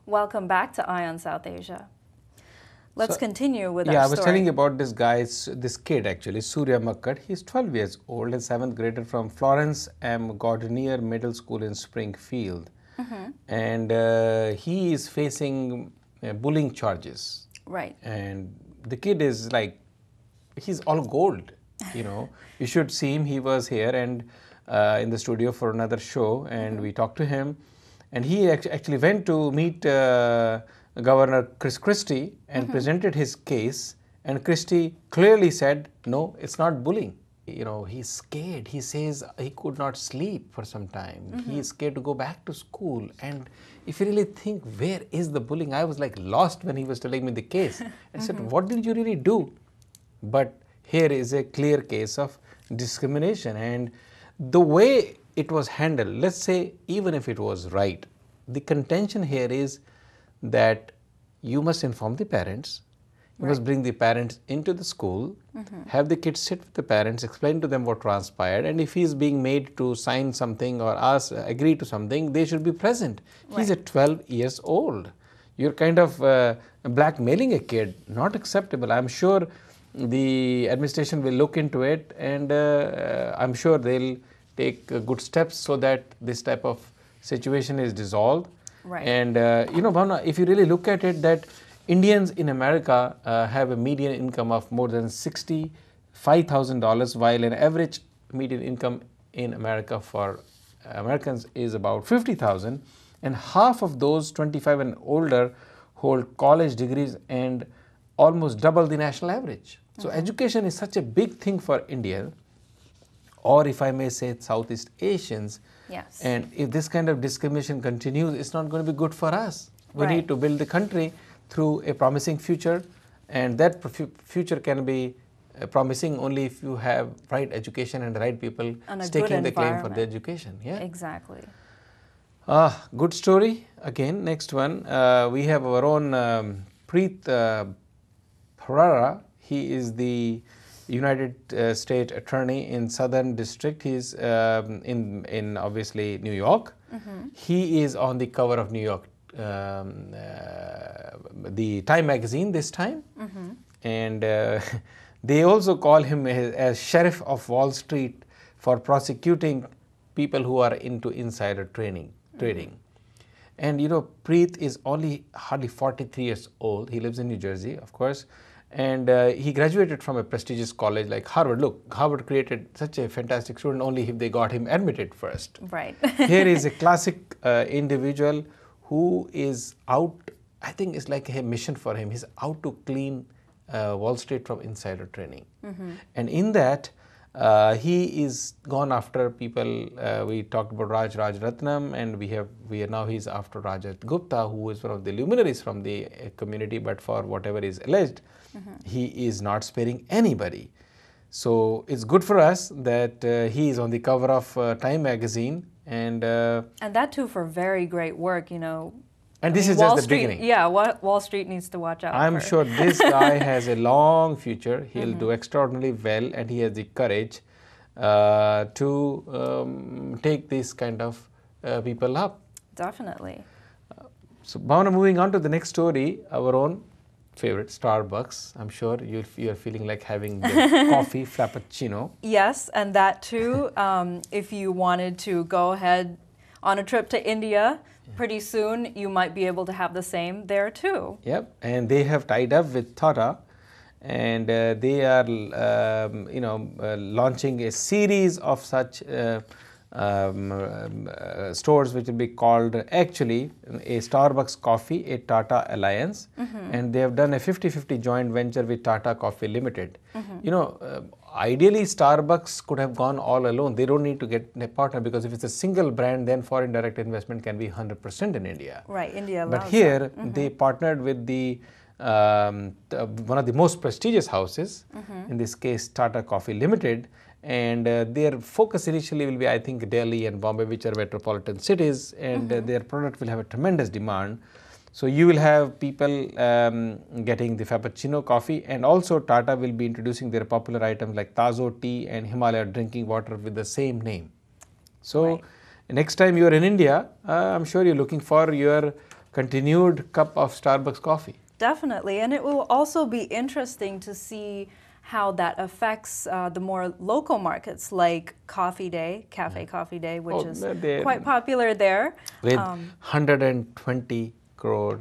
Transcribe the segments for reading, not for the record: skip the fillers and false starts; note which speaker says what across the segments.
Speaker 1: Welcome back to Eye on South Asia. Let's continue with our
Speaker 2: story.
Speaker 1: Yeah,
Speaker 2: I was telling you about this kid actually, Surya Makkat. He's 12 years old, a 7th grader from Florence M. Gardner Middle School in Springfield. And he is facing bullying charges.
Speaker 1: Right.
Speaker 2: And the kid is like, he's all gold, you know. You should see him. He was here and in the studio for another show, and we talked to him. And he actually went to meet Governor Chris Christie and presented his case. And Christie clearly said, no, it's not bullying. You know, he's scared. He says he could not sleep for some time. He is scared to go back to school. And if you really think, where is the bullying? I was like lost when he was telling me the case. I said, what did you really do? But here is a clear case of discrimination. And the way it was handled, let's say even if it was right, the contention here is that you must inform the parents. You must bring the parents into the school, have the kids sit with the parents, explain to them what transpired, and if he is being made to sign something or agree to something, they should be present. He's at 12 years old. You're kind of blackmailing a kid, not acceptable. I'm sure the administration will look into it, and I'm sure they'll take good steps so that this type of situation is dissolved.
Speaker 1: Right.
Speaker 2: And you know, Bhavna, if you really look at it, that Indians in America have a median income of more than $65,000, while an average median income in America for Americans is about $50,000, and half of those 25 and older hold college degrees and almost double the national average. So education is such a big thing for India, or if I may say Southeast Asians.
Speaker 1: Yes.
Speaker 2: And if this kind of discrimination continues, it's not going to be good for us. We need to build the country through a promising future, and that future can be promising only if you have right education and the right people staking the claim for the education. Yeah,
Speaker 1: exactly.
Speaker 2: Good story. Again, next one, we have our own Preet Bharara. He is the United States Attorney in Southern District. He's in obviously New York. He is on the cover of New York, the Time magazine this time, and they also call him as Sheriff of Wall Street for prosecuting people who are into insider trading. And you know, Preet is only hardly 43 years old. He lives in New Jersey, of course, and he graduated from a prestigious college like Harvard. Look, Harvard created such a fantastic student only if they got him admitted first.
Speaker 1: Right.
Speaker 2: Here is a classic individual who is out, I think it's like a mission for him. He's out to clean Wall Street from insider trading. And in that, he is gone after people. We talked about Raj Ratnam, and he's after Rajat Gupta, who is one of the luminaries from the community, but for whatever is alleged, he is not sparing anybody. So it's good for us that he is on the cover of Time magazine, and
Speaker 1: that too for very great work, you know.
Speaker 2: And this is just the beginning.
Speaker 1: Yeah, Wall Street needs to watch out.
Speaker 2: I'm sure this guy has a long future. He'll do extraordinarily well, and he has the courage to take this kind of people up.
Speaker 1: Definitely.
Speaker 2: So, Bhavana, moving on to the next story, our own favorite, Starbucks. I'm sure you're feeling like having the coffee frappuccino.
Speaker 1: Yes, and that too. If you wanted to go ahead on a trip to India, pretty soon you might be able to have the same there too.
Speaker 2: Yep, and they have tied up with Tata, and they are launching a series of such stores which will be called actually a Starbucks Coffee, a Tata Alliance, and they have done a 50-50 joint venture with Tata Coffee Limited. You know, ideally Starbucks could have gone all alone. They don't need to get a partner, because if it's a single brand, then foreign direct investment can be 100% in India.
Speaker 1: Right, India allows
Speaker 2: But here they partnered with the one of the most prestigious houses, in this case Tata Coffee Limited, and their focus initially will be, I think, Delhi and Bombay, which are metropolitan cities, and their product will have a tremendous demand. So you will have people getting the Frappuccino coffee, and also Tata will be introducing their popular items like Tazo tea and Himalaya drinking water with the same name. So next time you are in India, I'm sure you're looking for your continued cup of Starbucks coffee.
Speaker 1: Definitely, and it will also be interesting to see how that affects the more local markets like Coffee Day, Cafe Coffee Day, which is quite popular there.
Speaker 2: With 120 crore,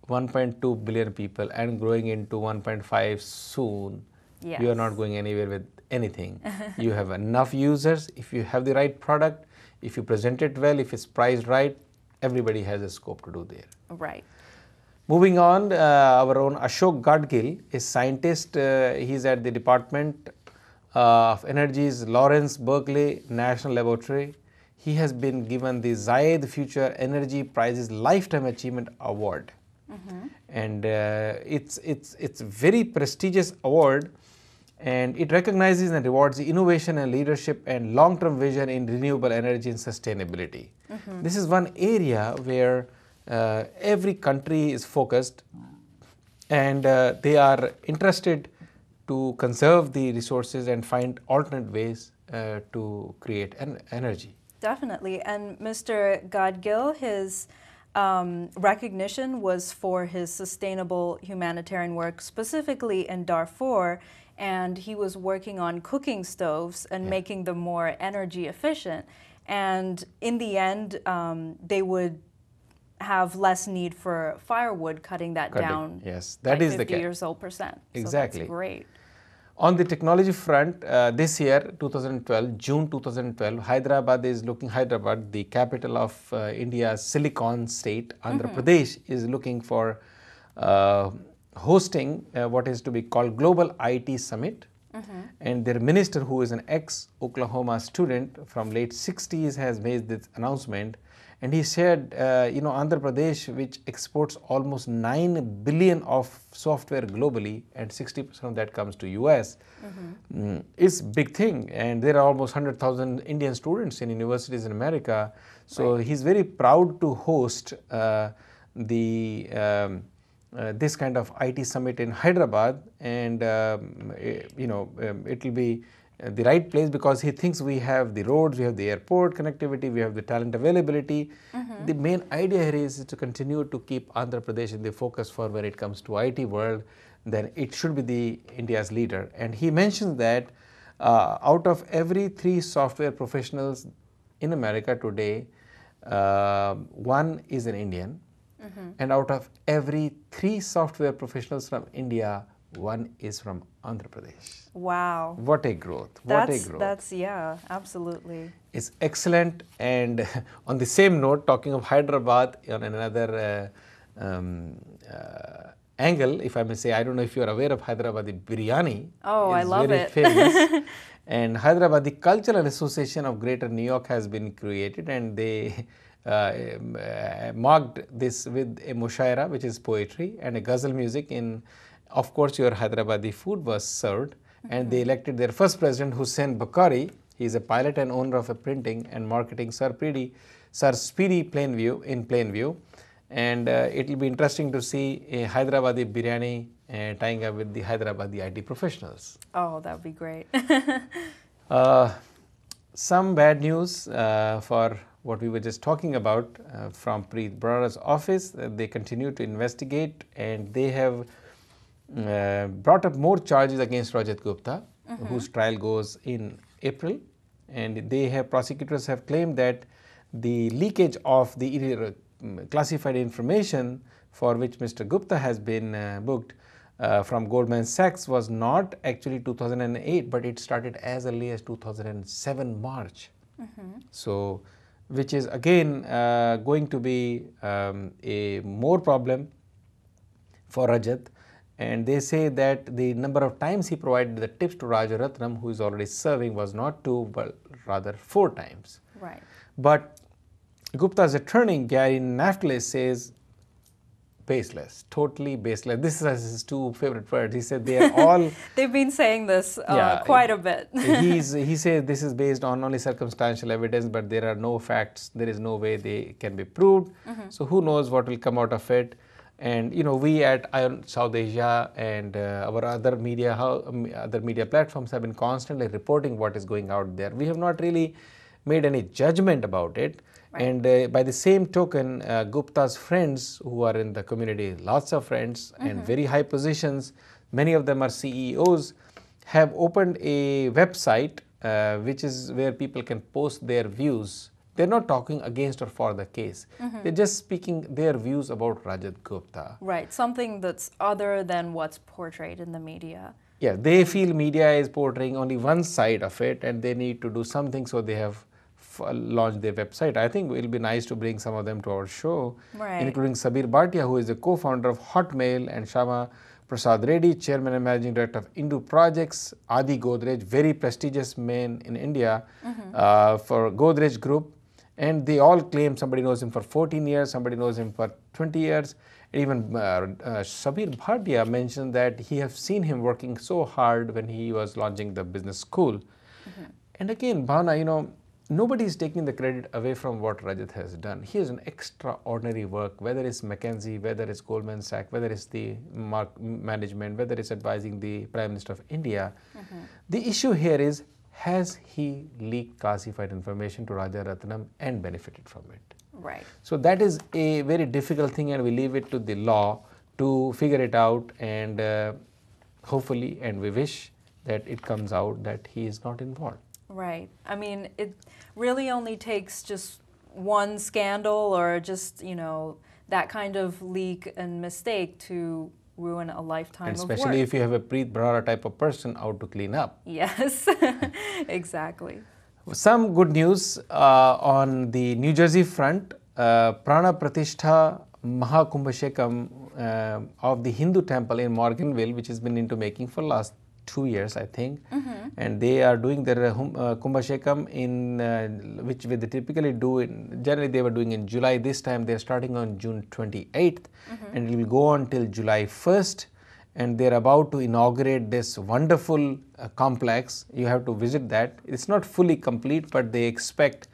Speaker 2: 1.2 billion people and growing into 1.5 soon,
Speaker 1: Yes.
Speaker 2: you are not going anywhere with anything. You have enough users. If you have the right product, if you present it well, if it's priced right, everybody has a scope to do there.
Speaker 1: Right.
Speaker 2: Moving on, our own Ashok Gadgil is scientist. He's at the Department of Energy's Lawrence Berkeley National Laboratory. He has been given the Zayed Future Energy Prizes Lifetime Achievement Award. And it's a very prestigious award, and it recognizes and rewards the innovation and leadership and long-term vision in renewable energy and sustainability. This is one area where every country is focused, and they are interested to conserve the resources and find alternate ways to create energy.
Speaker 1: Definitely. And Mr. Gadgil, his recognition was for his sustainable humanitarian work, specifically in Darfur, and he was working on cooking stoves and making them more energy efficient. And in the end, they would have less need for firewood, cutting that down.
Speaker 2: Yes, that is the case.
Speaker 1: 50 or so percent.
Speaker 2: Exactly.
Speaker 1: So that's great.
Speaker 2: On the technology front, this year, 2012, June 2012, Hyderabad, the capital of India's Silicon State, Andhra Pradesh, is looking for hosting what is to be called Global IT Summit. And their minister, who is an ex-Oklahoma student from late 60s, has made this announcement. And he said, Andhra Pradesh, which exports almost 9 billion of software globally, and 60% of that comes to US, is big thing. And there are almost 100,000 Indian students in universities in America. So he's very proud to host this kind of IT summit in Hyderabad, and it will be the right place because he thinks we have the roads, we have the airport connectivity, we have the talent availability. The main idea here is to continue to keep Andhra Pradesh in the focus for when it comes to IT world. Then it should be the India's leader. And he mentions that out of every 3 software professionals in America today, 1 is an Indian. And out of every 3 software professionals from India, 1 is from Andhra Pradesh.
Speaker 1: Wow.
Speaker 2: What a growth. What a growth.
Speaker 1: That's, yeah, absolutely.
Speaker 2: It's excellent. And on the same note, talking of Hyderabad, on another angle, if I may say, I don't know if you are aware of Hyderabadi biryani.
Speaker 1: Oh, I love
Speaker 2: very
Speaker 1: it.
Speaker 2: Famous. And Hyderabadi Cultural Association of Greater New York has been created, and they marked this with a mushaira, which is poetry, and a ghazal music. Of course, your Hyderabadi food was served, and they elected their first president, Hussain Bukhari. He is a pilot and owner of a printing and marketing Sir Speedy Plainview in Plainview. And it will be interesting to see a Hyderabadi biryani tying up with the Hyderabadi IT professionals.
Speaker 1: Oh, that would be great.
Speaker 2: Some bad news for what we were just talking about from Preet Bharara's office. They continue to investigate, and they have brought up more charges against Rajat Gupta, whose trial goes in April. And prosecutors have claimed that the leakage of the classified information for which Mr. Gupta has been booked from Goldman Sachs was not actually 2008, but it started as early as 2007 March. So, which is again going to be a more problem for Rajat. And they say that the number of times he provided the tips to Rajaratnam, who is already serving, was not 2, but rather 4 times.
Speaker 1: Right.
Speaker 2: But Gupta's attorney, Gary Naftali, says baseless, totally baseless. This is his 2 favorite words. He said they are all...
Speaker 1: They've been saying this quite a bit.
Speaker 2: He says this is based on only circumstantial evidence, but there are no facts. There is no way they can be proved. So who knows what will come out of it. And we at ION South Asia and our other media platforms have been constantly reporting what is going out there. We have not really made any judgment about it.
Speaker 1: Right.
Speaker 2: And by the same token, Gupta's friends who are in the community, lots of friends and very high positions, many of them are CEOs, have opened a website which is where people can post their views. They're not talking against or for the case. They're just speaking their views about Rajat Gupta.
Speaker 1: Right, something that's other than what's portrayed in the media.
Speaker 2: Yeah, they feel media is portraying only one side of it and they need to do something, so they have launched their website. I think it will be nice to bring some of them to our show,
Speaker 1: Right.
Speaker 2: including Sabir Bhatia, who is the co-founder of Hotmail, and Shama Prasad Reddy, chairman and managing director of Indu Projects, Adi Godrej, very prestigious man in India for Godrej Group. And they all claim somebody knows him for 14 years, somebody knows him for 20 years. Even Sabir Bhatia mentioned that he has seen him working so hard when he was launching the business school. And again, Bhavna, you know, nobody is taking the credit away from what Rajat has done. He has an extraordinary work, whether it's McKinsey, whether it's Goldman Sachs, whether it's the management, whether it's advising the Prime Minister of India. The issue here is, has he leaked classified information to Rajaratnam and benefited from it?
Speaker 1: Right.
Speaker 2: So that is a very difficult thing, and we leave it to the law to figure it out, and hopefully, and we wish that it comes out that he is not involved.
Speaker 1: Right. I mean, it really only takes just one scandal or just, you know, that kind of leak and mistake to ruin a lifetime
Speaker 2: And
Speaker 1: of work.
Speaker 2: especially if you have a Preet Bharara type of person out to clean up.
Speaker 1: Yes, exactly.
Speaker 2: Some good news on the New Jersey front. Prana Pratishtha Mahakumbhashekam of the Hindu temple in Morganville, which has been into making for last 2 years, I think, and they are doing their Kumbhashekam in which they typically do in, generally they were doing in July. This time they are starting on June 28th, and it will go on till July 1st, and they are about to inaugurate this wonderful complex. You have to visit that. It's not fully complete, but they expect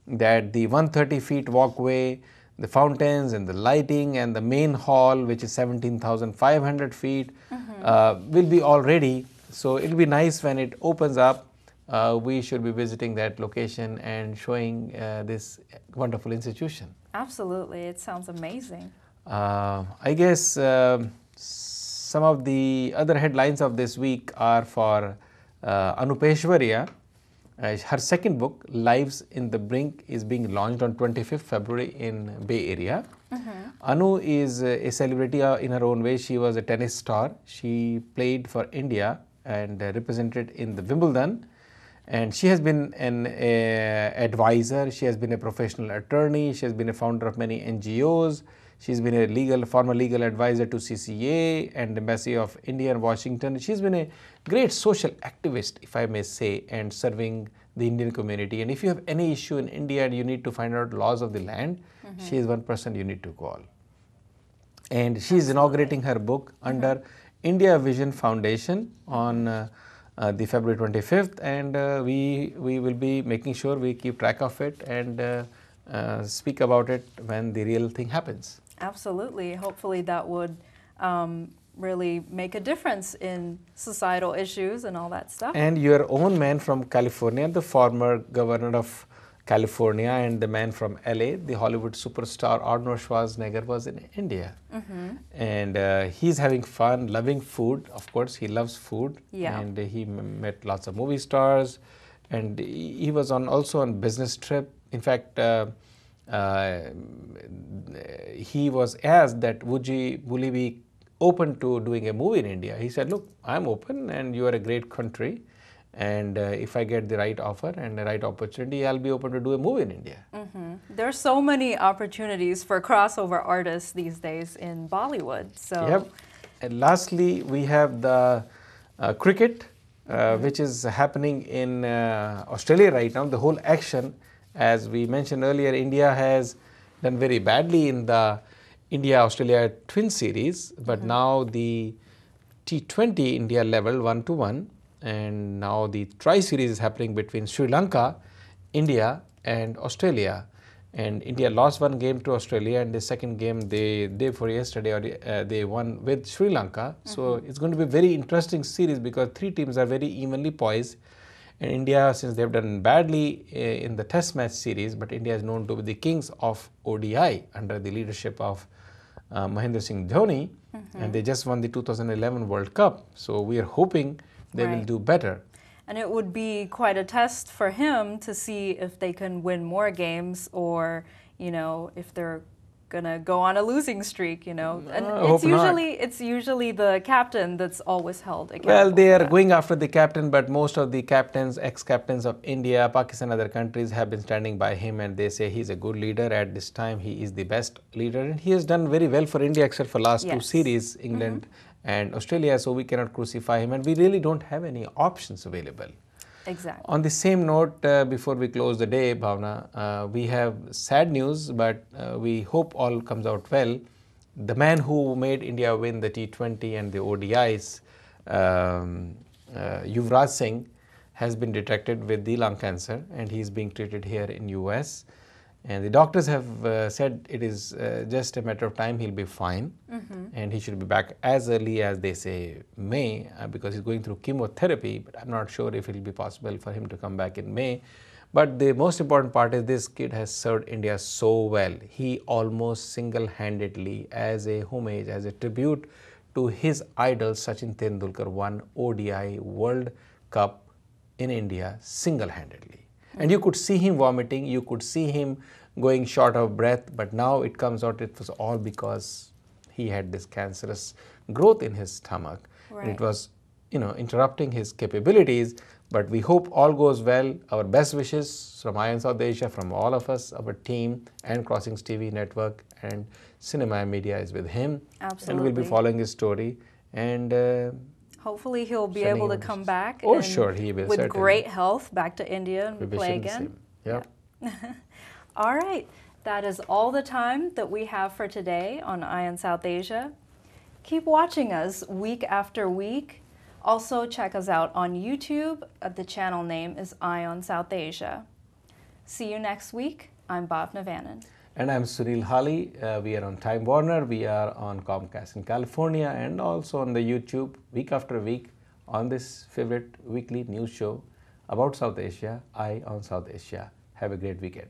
Speaker 2: that the 130 feet walkway, the fountains and the lighting and the main hall, which is 17,500 feet, will be all ready. So it will be nice when it opens up. We should be visiting that location and showing this wonderful institution.
Speaker 1: Absolutely. It sounds amazing.
Speaker 2: I guess some of the other headlines of this week are for Anupeshwarya. Her second book, Lives in the Brink, is being launched on 25th February in Bay Area. Anu is a celebrity in her own way. She was a tennis star. She played for India and represented in the Wimbledon. And she has been an advisor. She has been a professional attorney. She has been a founder of many NGOs. She's been a former legal advisor to CCA and Embassy of India in Washington. She's been a great social activist, if I may say, and serving the Indian community. And if you have any issue in India and you need to find out laws of the land, she is one person you need to call. And she is inaugurating her book under India Vision Foundation on the February 25th, and we will be making sure we keep track of it and speak about it when the real thing happens.
Speaker 1: Absolutely. Hopefully that would really make a difference in societal issues and all that stuff.
Speaker 2: And your own man from California, the former governor of California, and the man from LA, the Hollywood superstar Arnold Schwarzenegger, was in India. And he's having fun, loving food. Of course, he loves food.
Speaker 1: Yeah.
Speaker 2: And he met lots of movie stars. And he was also on business trip. In fact, he was asked that will he be open to doing a movie in India. He said, look, I'm open and you are a great country, and if I get the right offer and the right opportunity, I'll be open to do a movie in India.
Speaker 1: There are so many opportunities for crossover artists these days in Bollywood. So.
Speaker 2: Yep. And lastly, we have the cricket, which is happening in Australia right now. The whole action, as we mentioned earlier, India has done very badly in the India-Australia Twin Series, but now the T20 India level 1-1, and now the Tri-Series is happening between Sri Lanka, India and Australia. And India lost one game to Australia, and the second game day before yesterday they won with Sri Lanka. So it's going to be a very interesting series because three teams are very evenly poised. And India, since they've done badly in the Test match series, but India is known to be the kings of ODI under the leadership of Mahendra Singh Dhoni, and they just won the 2011 World Cup. So we are hoping they will do better.
Speaker 1: And it would be quite a test for him to see if they can win more games, or, you know, if they're gonna go on a losing streak, you know. And it's usually the captain that's always held accountable.
Speaker 2: Well, they are going after the captain, but most of the captains, ex-captains of India, Pakistan, other countries have been standing by him, and they say he's a good leader. At this time, he is the best leader, and he has done very well for India, except for last two series, England and Australia. So we cannot crucify him, and we really don't have any options available.
Speaker 1: Exactly.
Speaker 2: On the same note, before we close the day, Bhavna, we have sad news, but we hope all comes out well. The man who made India win the T20 and the ODIs, Yuvraj Singh, has been detected with the lung cancer, and he is being treated here in US. And the doctors have said it is just a matter of time, he'll be fine. And he should be back as early as they say May, because he's going through chemotherapy, but I'm not sure if it will be possible for him to come back in May. But the most important part is this kid has served India so well. He almost single-handedly, as a homage, as a tribute to his idol Sachin Tendulkar, won ODI World Cup in India single-handedly. And you could see him vomiting, you could see him going short of breath, but now it comes out it was all because he had this cancerous growth in his stomach. And it was, you know, interrupting his capabilities. But we hope all goes well. Our best wishes from Eye on South Asia, from all of us, our team, and Crossings TV network and Cinema Media is with him.
Speaker 1: Absolutely.
Speaker 2: And we'll be following his story. And
Speaker 1: hopefully he'll be able to come back.
Speaker 2: Oh, sure, he will.
Speaker 1: With great health, back to India and play again.
Speaker 2: Yeah.
Speaker 1: All right. That is all the time that we have for today on Eye on South Asia. Keep watching us week after week. Also, check us out on YouTube. The channel name is Eye on South Asia. See you next week. I'm Bhavna Vannan.
Speaker 2: And I'm Sunil Hali. We are on Time Warner. We are on Comcast in California, and also on the YouTube week after week on this favorite weekly news show about South Asia, Eye on South Asia. Have a great weekend.